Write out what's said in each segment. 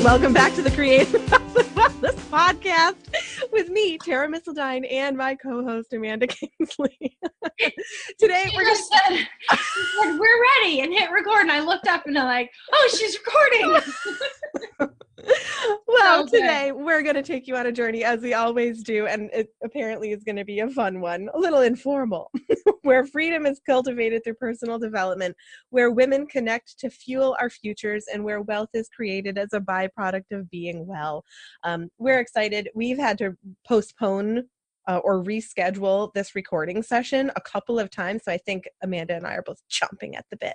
Welcome back to the Creative Wellness Podcast with me, Tara Missildine, and my co-host, Amanda Kingsley. Today, Tara said, we're ready, and hit record, and I looked up and I'm like, oh, she's recording. Well, today we're going to take you on a journey, as we always do, and it apparently is going to be a fun one, a little informal, where freedom is cultivated through personal development, where women connect to fuel our futures, and where wealth is created as a byproduct of being well. We're excited. We've had to postpone or reschedule this recording session a couple of times. So I think Amanda and I are both chomping at the bit.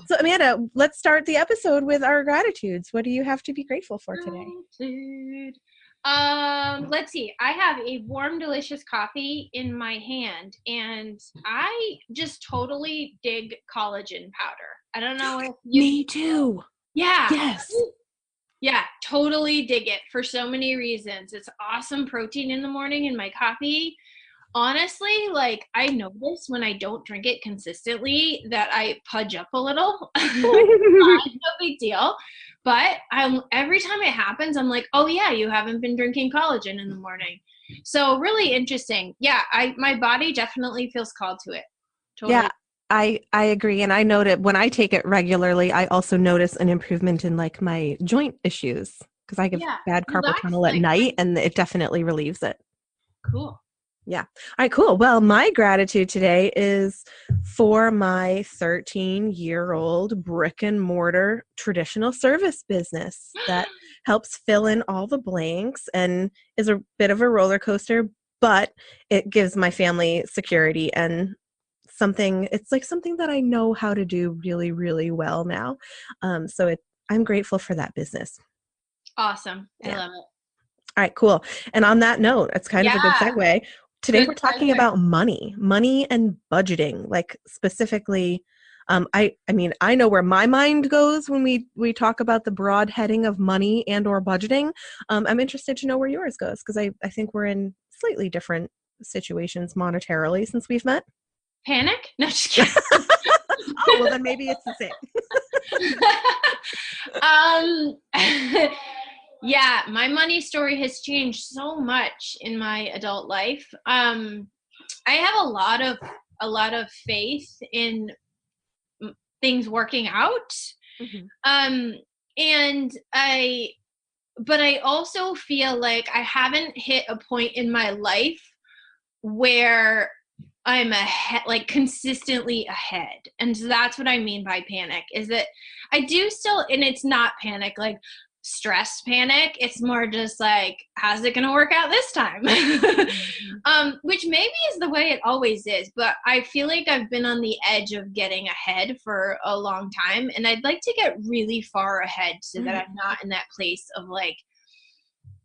So Amanda, let's start the episode with our gratitudes. What do you have to be grateful for today? Gratitude. Let's see. I have a warm, delicious coffee in my hand, and I just totally dig collagen powder. I don't know if you... Me too. Yeah. Yes. Yeah, totally dig it for so many reasons. It's awesome protein in the morning in my coffee. Honestly, like, I notice when I don't drink it consistently that I pudge up a little. It's no big deal. But every time it happens, I'm like, oh yeah, you haven't been drinking collagen in the morning. So really interesting. Yeah, my body definitely feels called to it. Totally. Yeah. I agree. And I note it when I take it regularly, I also notice an improvement in like my joint issues because I get bad carpal tunnel at night, and it definitely relieves it. Cool. Yeah. All right, cool. Well, my gratitude today is for my 13-year-old brick and mortar traditional service business that helps fill in all the blanks and is a bit of a roller coaster, but it gives my family security and it's like something that I know how to do really, really well now. I'm grateful for that business. Awesome. I love it. All right, cool. And on that note, it's kind of a good segue. Today we're talking about money and budgeting, like specifically. I mean, I know where my mind goes when we talk about the broad heading of money and or budgeting. I'm interested to know where yours goes because I think we're in slightly different situations monetarily since we've met. Panic? No, just kidding. Oh, well, then maybe it's the same. Yeah, my money story has changed so much in my adult life. I have a lot of faith in things working out. Mm-hmm. But I also feel like I haven't hit a point in my life where I'm like consistently ahead. And so that's what I mean by panic, is that I do still, and it's not panic, like stress panic. It's more just like, how's it going to work out this time? Which maybe is the way it always is, but I feel like I've been on the edge of getting ahead for a long time. And I'd like to get really far ahead so that I'm not in that place of like,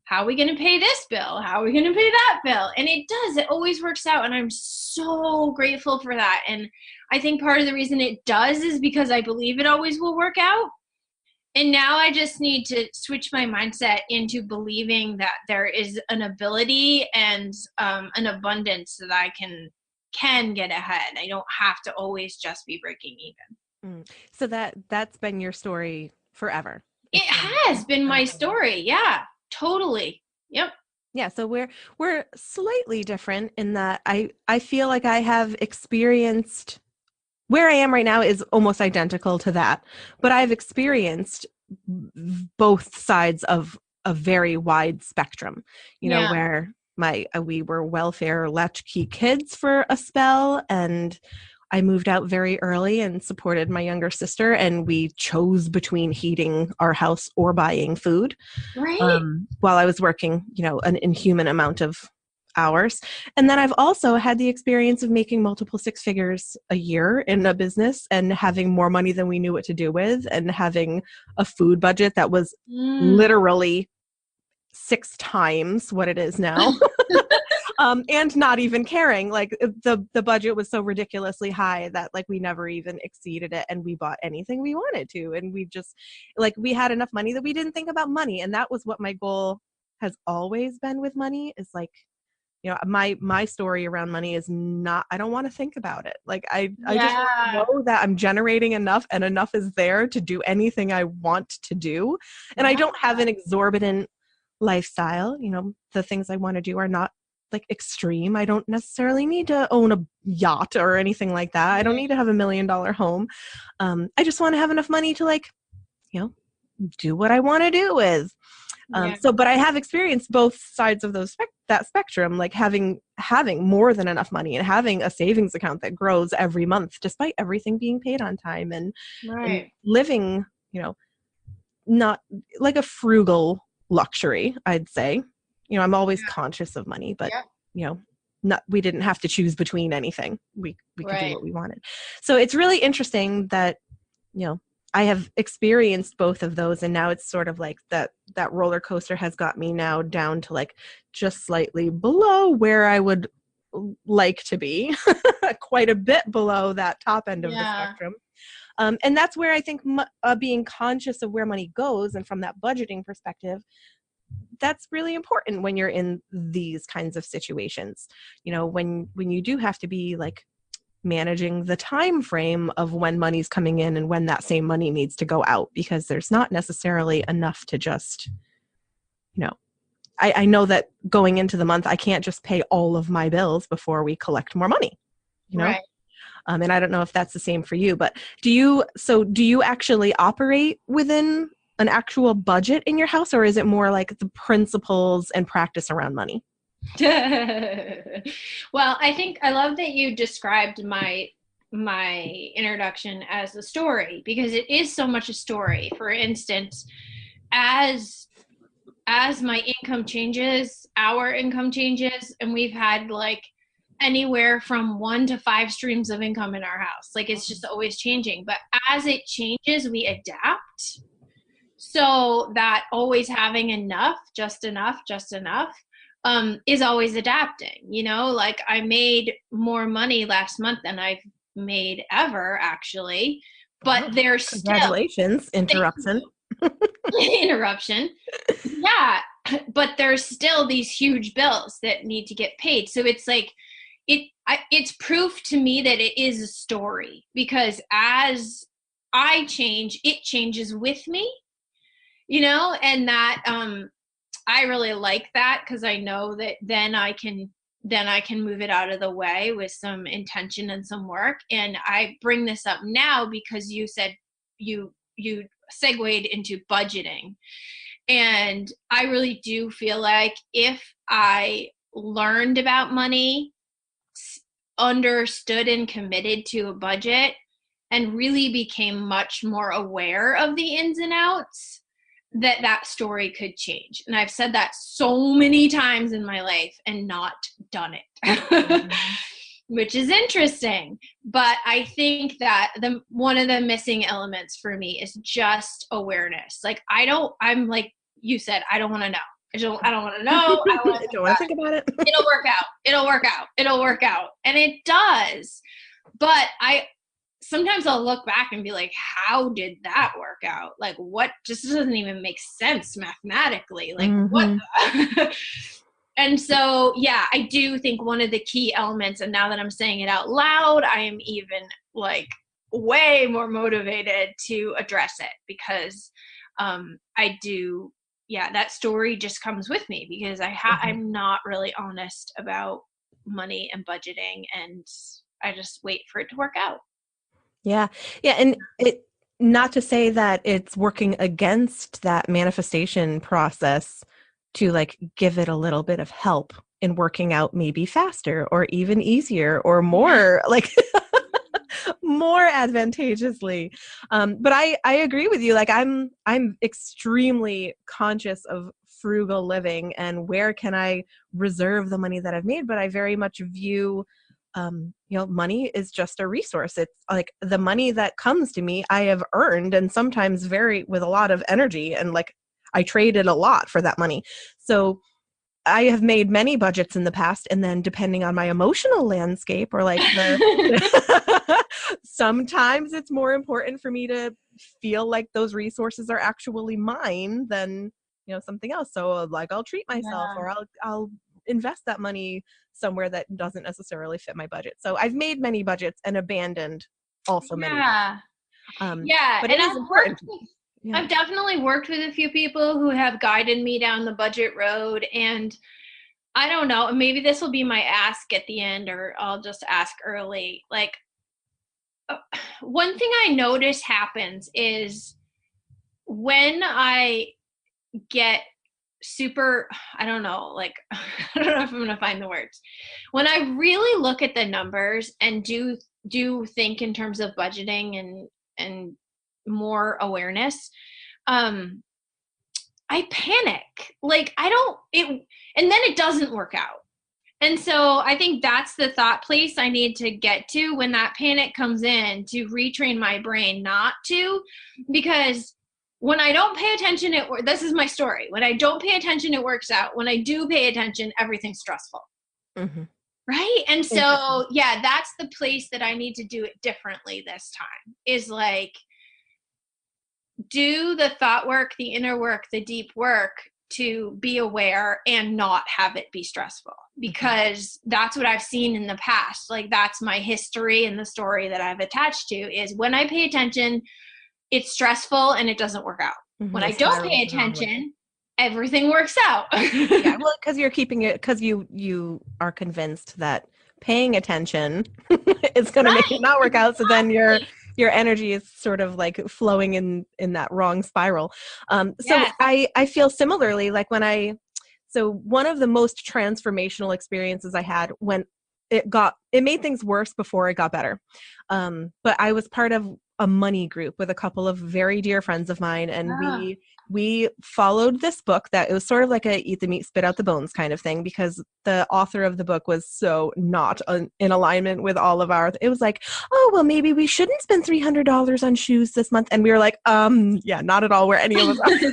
how are we going to pay this bill? How are we going to pay that bill? And it always works out. And I'm so grateful for that. And I think part of the reason it does is because I believe it always will work out. And now I just need to switch my mindset into believing that there is an ability and an abundance that I can get ahead. I don't have to always just be breaking even. So that's been your story forever. It has been my story. Yeah. Totally. Yep. Yeah. So we're slightly different in that I feel like I have experienced where I am right now is almost identical to that, but I've experienced both sides of a very wide spectrum, you know, where we were welfare latchkey kids for a spell, and I moved out very early and supported my younger sister, and we chose between heating our house or buying food. Right. While I was working, you know, an inhuman amount of hours. And then I've also had the experience of making multiple six figures a year in a business and having more money than we knew what to do with, and having a food budget that was literally 6 times what it is now. And not even caring, like the budget was so ridiculously high that like we never even exceeded it, and we bought anything we wanted to, and we just like we had enough money that we didn't think about money. And that was what my goal has always been with money, is like You know, my story around money is not, I don't want to think about it. Like I just want to Yeah. know that I'm generating enough and enough is there to do anything I want to do. And I don't have an exorbitant lifestyle. You know, the things I want to do are not like extreme. I don't necessarily need to own a yacht or anything like that. I don't need to have $1 million home. I just want to have enough money to like, you know, do what I want to do with. But I have experienced both sides of that spectrum, like having more than enough money and having a savings account that grows every month, despite everything being paid on time, and living, you know, not like a frugal luxury, I'd say. You know, I'm always conscious of money, but you know, we didn't have to choose between anything. We could do what we wanted. So it's really interesting that, you know, I have experienced both of those, and now it's sort of like that roller coaster has got me now down to like just slightly below where I would like to be, quite a bit below that top end of the spectrum. And that's where I think being conscious of where money goes, and from that budgeting perspective, that's really important when you're in these kinds of situations. You know, when you do have to be like managing the time frame of when money's coming in and when that same money needs to go out, because there's not necessarily enough to just, you know, I know that going into the month, I can't just pay all of my bills before we collect more money, you know? And I don't know if that's the same for you, but do you actually operate within an actual budget in your house, or is it more like the principles and practice around money? Well, I think I love that you described my introduction as a story, because it is so much a story. For instance, as my income changes, our income changes, and we've had like anywhere from 1 to 5 streams of income in our house. Like it's just always changing. But as it changes, we adapt. So that always having enough, just enough, is always adapting. You know, like I made more money last month than I've made ever, actually. But there's still, congratulations, interruption. Yeah, but there's still these huge bills that need to get paid. So it's like it's proof to me that it is a story, because as I change, it changes with me, you know, and that I really like that, because I know that then I can move it out of the way with some intention and some work. And I bring this up now because you said you segued into budgeting. And I really do feel like if I learned about money, understood and committed to a budget, and really became much more aware of the ins and outs, that story could change. And I've said that so many times in my life and not done it. Which is interesting. But I think that one of the missing elements for me is just awareness. Like I'm like you said, I don't want to know. I don't want to know. I don't want to think about it. It'll work out. It'll work out. It'll work out. And it does. But sometimes I'll look back and be like, how did that work out? Like, what just doesn't even make sense mathematically. Like, what? And so, yeah, I do think one of the key elements, and now that I'm saying it out loud, I am even like way more motivated to address it, because I do, that story just comes with me, because I'm not really honest about money and budgeting, and I just wait for it to work out. Yeah. And not to say that it's working against that manifestation process to like give it a little bit of help in working out, maybe faster or even easier or more like more advantageously. But I agree with you. Like I'm extremely conscious of frugal living and where can I reserve the money that I've made. But I very much view money is just a resource. It's like the money that comes to me, I have earned, and sometimes with a lot of energy, and like I traded a lot for that money. So I have made many budgets in the past, and then depending on my emotional landscape or like sometimes it's more important for me to feel like those resources are actually mine than, something else. So like I'll treat myself or I'll invest that money somewhere that doesn't necessarily fit my budget. So I've made many budgets and abandoned also many. Yeah. But And it is important. I've definitely worked with a few people who have guided me down the budget road, and I don't know, maybe this will be my ask at the end, or I'll just ask early. Like, one thing I notice happens is when I get super, I don't know, like, I don't know if I'm going to find the words. When I really look at the numbers and do think in terms of budgeting and more awareness, I panic. Like, and then it doesn't work out. And so I think that's the thought place I need to get to when that panic comes in, to retrain my brain not to, because when I don't pay attention, this is my story. When I don't pay attention, it works out. When I do pay attention, everything's stressful. Mm-hmm. Right? And so, yeah, that's the place that I need to do it differently this time, is like, do the thought work, the inner work, the deep work to be aware and not have it be stressful, because that's what I've seen in the past. Like, that's my history, and the story that I've attached to is when I pay attention, it's stressful and it doesn't work out. Mm-hmm. When I don't pay attention, everything works out. Yeah, well, because you're keeping it, because you are convinced that paying attention is going to make it not work out. So then your energy is sort of like flowing in that wrong spiral. I feel similarly, like so one of the most transformational experiences I had when it made things worse before it got better. But I was part of a money group with a couple of very dear friends of mine, and we followed this book that it was sort of like a eat the meat, spit out the bones kind of thing, because the author of the book was so not in alignment with all of it was like, oh, well, maybe we shouldn't spend $300 on shoes this month. And we were like, yeah, not at all where any of us are.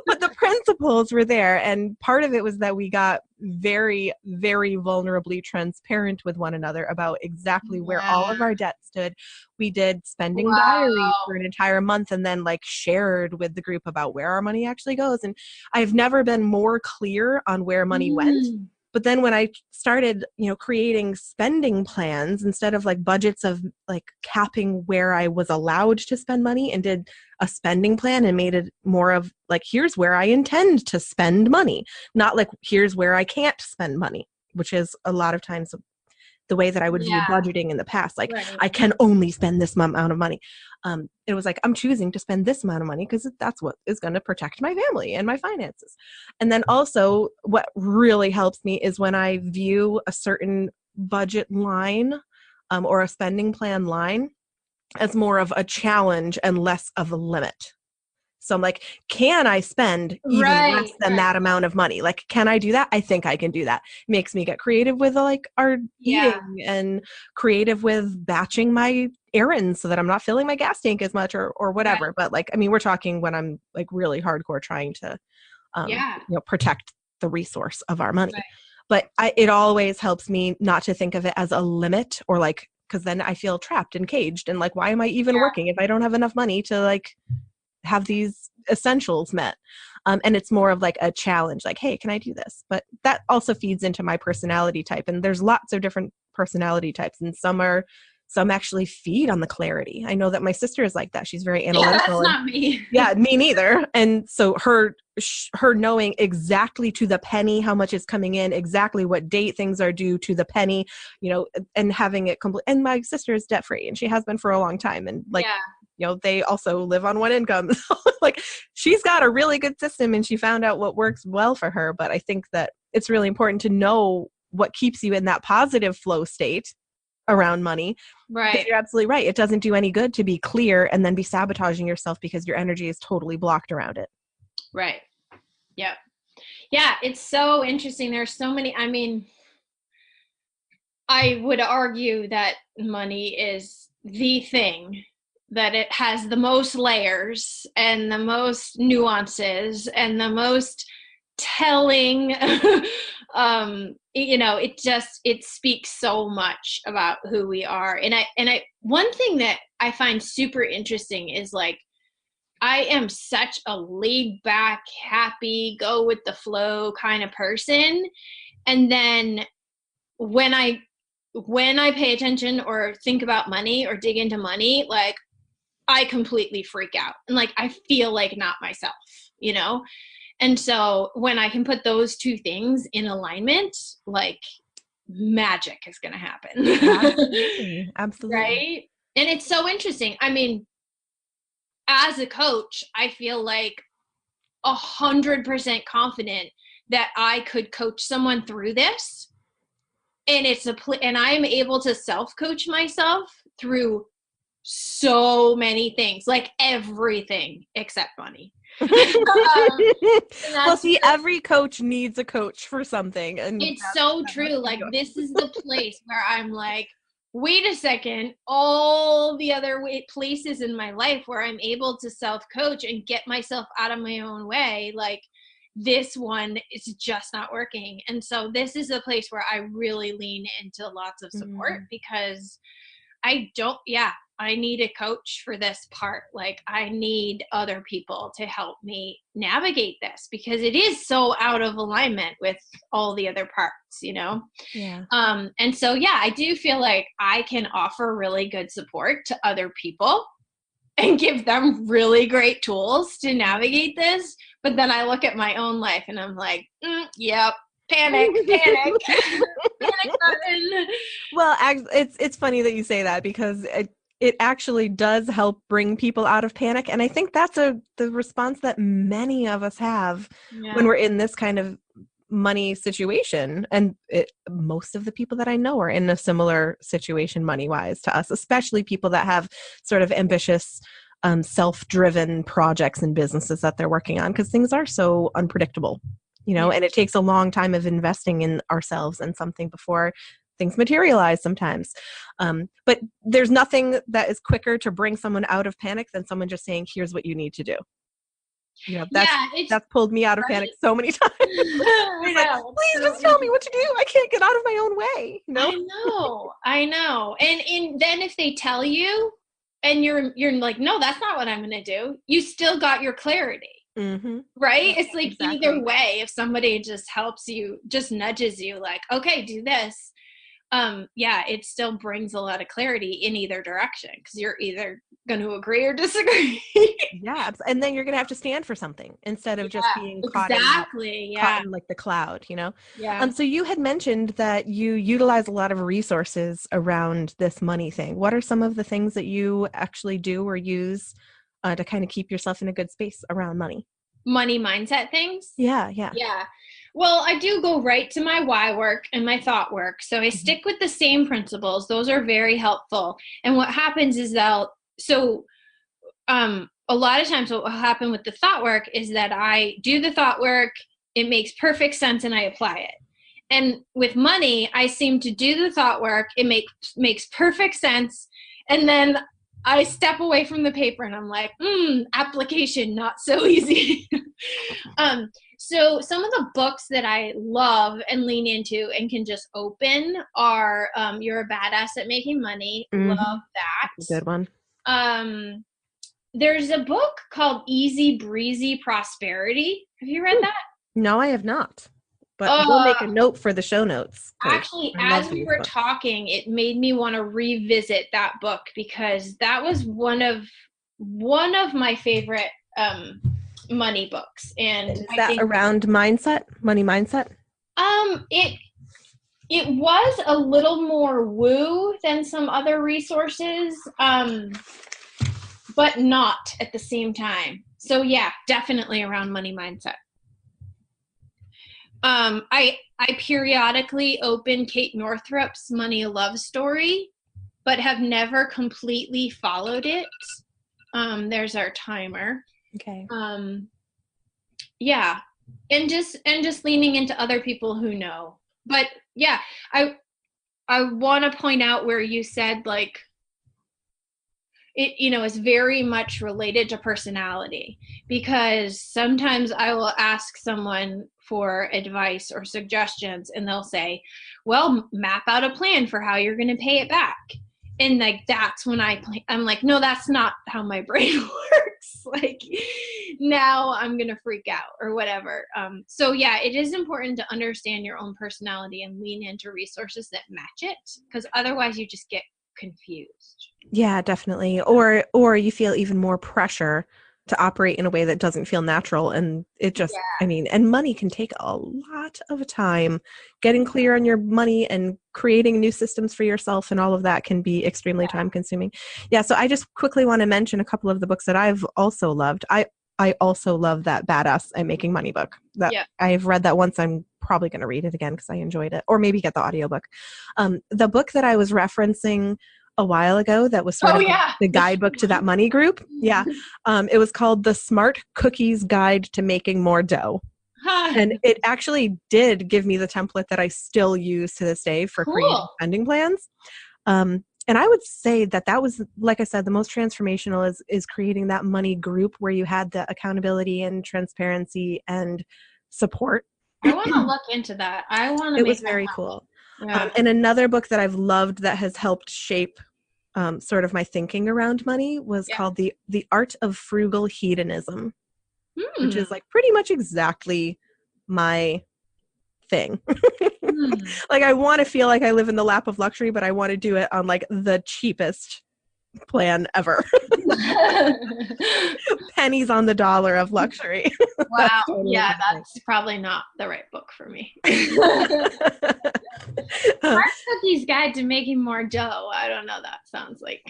But the principles were there. And part of it was that we got very, very vulnerably transparent with one another about exactly where all of our debt stood. We did spending diaries for an entire month, and then like shared with the group about where our money actually goes. And I've never been more clear on where money went. But then when I started, creating spending plans instead of like budgets of like capping where I was allowed to spend money, and did a spending plan and made it more of like, here's where I intend to spend money, not like here's where I can't spend money, which is a lot of times the way that I would view budgeting in the past. Like, I can only spend this amount of money. It was like, I'm choosing to spend this amount of money because that's what is going to protect my family and my finances. And then also what really helps me is when I view a certain budget line or a spending plan line as more of a challenge and less of a limit. So I'm like, can I spend even less than that amount of money? Like, can I do that? I think I can do that. Makes me get creative with like our eating, and creative with batching my errands so that I'm not filling my gas tank as much or whatever. But like, I mean, we're talking when I'm like really hardcore trying to, protect the resource of our money. But it always helps me not to think of it as a limit, or like, because then I feel trapped and caged and like, why am I even working if I don't have enough money to like have these essentials met? And it's more of like a challenge, like, hey, can I do this? But that also feeds into my personality type. And there's lots of different personality types, and some actually feed on the clarity. I know that my sister is like that. She's very analytical. That's not me. Yeah, me neither. And so her knowing exactly to the penny how much is coming in, exactly what date things are due to the penny, and having it complete. And my sister is debt free, and she has been for a long time. And like, they also live on one income. Like, she's got a really good system, and she found out what works well for her. But I think that it's really important to know what keeps you in that positive flow state around money. Right. You're absolutely right. It doesn't do any good to be clear and then be sabotaging yourself because your energy is totally blocked around it. Right. Yeah. Yeah. It's so interesting. There's so many, I mean, I would argue that money is the thing, that it has the most layers and the most nuances and the most telling, it speaks so much about who we are. And I one thing that I find super interesting is like, I am such a laid back, happy, go with the flow kind of person. And then when I pay attention or think about money or dig into money, like I completely freak out and like I feel like not myself, you know? And so when I can put those two things in alignment, like magic is going to happen. Absolutely. Absolutely. Right? And it's so interesting. I mean, as a coach, I feel like 100% confident that I could coach someone through this. And and I'm able to self-coach myself through so many things, like everything except money. Well, see, every coach needs a coach for something. And it's so true. Like, this is the place where I'm like, wait a second, all the other places in my life where I'm able to self-coach and get myself out of my own way, like this one is just not working. And so this is a place where I really lean into lots of support because I need a coach for this part. Like, I need other people to help me navigate this because it is so out of alignment with all the other parts, you know? Yeah. And so, yeah, I do feel like I can offer really good support to other people and give them really great tools to navigate this. But then I look at my own life and I'm like, yep. Panic. Panic button. Well, it's funny that you say that because it actually does help bring people out of panic. And I think that's the response that many of us have when we're in this kind of money situation. And most of the people that I know are in a similar situation money-wise to us, especially people that have sort of ambitious, self-driven projects and businesses that they're working on because things are so unpredictable. And it takes a long time of investing in ourselves and something before things materialize sometimes. But there's nothing that is quicker to bring someone out of panic than someone just saying, here's what you need to do. That's pulled me out of panic so many times. Please just tell me what to do. I can't get out of my own way. I know. And then if they tell you and you're like, no, that's not what I'm going to do. You still got your clarity. Mm-hmm. Right? It's like either way, if somebody just helps you, just nudges you like, okay, do this. It still brings a lot of clarity in either direction because you're either going to agree or disagree. And then you're going to have to stand for something instead of just being caught in like the cloud, So you had mentioned that you utilize a lot of resources around this money thing. What are some of the things that you actually do or use to kind of keep yourself in a good space around money? Money mindset things? Yeah. Well, I do go right to my why work and my thought work. So I stick with the same principles. Those are very helpful. And what happens is a lot of times what will happen with the thought work is that I do the thought work, it makes perfect sense, and I apply it. And with money, I seem to do the thought work, it makes perfect sense, and then I step away from the paper and I'm like, application, not so easy. So some of the books that I love and lean into and can just open are You're a Badass at Making Money. Love that. Good one. There's a book called Easy Breezy Prosperity. Have you read that? No, I have not. But we'll make a note for the show notes. Actually, as we were talking, it made me want to revisit that book because that was one of my favorite money books. And is that around mindset, money mindset? It was a little more woo than some other resources, but not at the same time. So yeah, definitely around money mindset. I periodically open Kate Northrup's Money a Love Story, but have never completely followed it. There's our timer. Okay. And just leaning into other people who know. But yeah, I want to point out where you said like it, is very much related to personality, because sometimes I will ask someone for advice or suggestions and they'll say, well, map out a plan for how you're going to pay it back. And like, that's when I'm like, no, that's not how my brain works. like now I'm gonna freak out or whatever. So yeah, it is important to understand your own personality and lean into resources that match it, because otherwise you just get confused. Yeah, definitely. Or you feel even more pressure to operate in a way that doesn't feel natural. And it just, I mean, and money can take a lot of time. Getting clear on your money and creating new systems for yourself and all of that can be extremely time consuming. Yeah. So I just quickly want to mention a couple of the books that I've also loved. I also love that Badass at Making Money book. That I've read that once. I'm probably going to read it again because I enjoyed it, or maybe get the audiobook. The book that I was referencing a while ago that was sort of the guidebook to that money group. Yeah. It was called The Smart Cookies Guide to Making More Dough. And it actually did give me the template that I still use to this day for creating spending plans. And I would say that was, like I said, the most transformational is creating that money group where you had the accountability and transparency and support. I want to look into that. It was very cool. Yeah. And another book that I've loved that has helped shape sort of my thinking around money was called The Art of Frugal Hedonism, which is like pretty much exactly my thing. Like I want to feel like I live in the lap of luxury, but I want to do it on like the cheapest plan ever. Pennies on the dollar of luxury. Wow. That's probably not the right book for me. Smart Cookies Guide to Making More Dough. I don't know. That sounds like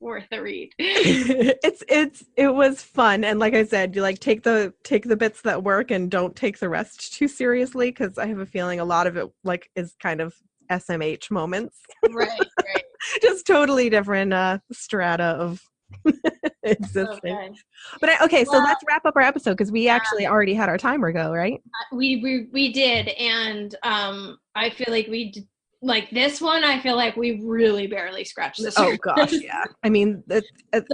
worth a read. It was fun, and like I said, you like take the bits that work and don't take the rest too seriously, because I have a feeling a lot of it like is kind of SMH moments. Right. Just totally different strata of existence. Okay. But so let's wrap up our episode because we actually already had our timer go, right? We did, and I feel like like this one. I feel like we really barely scratched the surface. Oh gosh, yeah. I mean,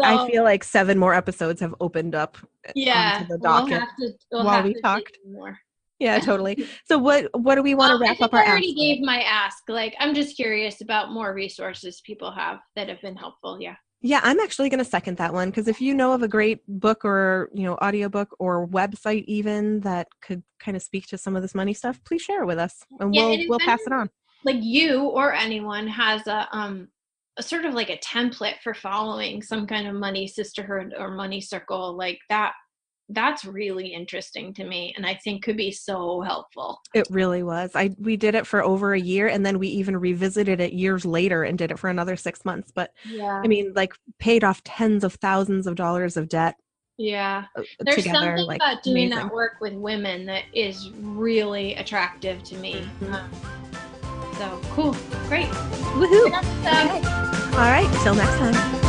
I feel like 7 more episodes have opened up onto the docket while we talked. More. Yeah, totally. So what do we want to wrap up our ask? I already gave my ask. Like, I'm just curious about more resources people have that have been helpful. Yeah. Yeah, I'm actually going to second that one, because if you know of a great book or, audiobook or website even that could kind of speak to some of this money stuff, please share it with us and we'll pass it on. Like you or anyone has a sort of like a template for following some kind of money sisterhood or money circle like that. That's really interesting to me, and I think could be so helpful. It really was. We did it for over a year, and then we even revisited it years later and did it for another 6 months. But I mean, like paid off tens of thousands of dollars of debt. Yeah. There's together, something about doing that work with women that is really attractive to me. So cool. Great. Woohoo. All right. Till next time.